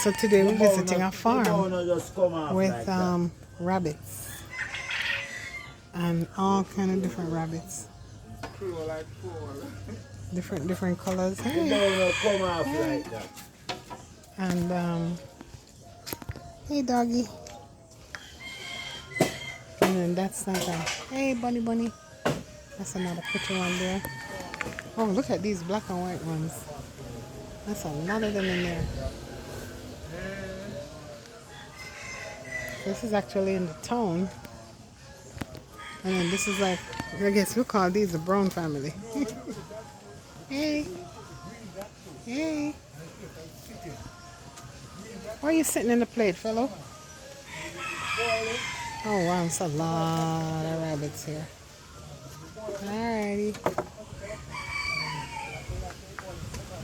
So today we're visiting a farm Just come off with like that. rabbits and all kind of different rabbits, different colors. The Hey, bone come off hey, like that. and hey doggy, and then that's like a hey bunny. That's another pretty one there. Oh, look at these black and white ones. That's a lot of them in there. This is actually in the town. And then this is like, I guess we'll call these the Brown family. Hey, hey. Why are you sitting in the plate, fellow? Oh wow, it's a lot of rabbits here. Alrighty.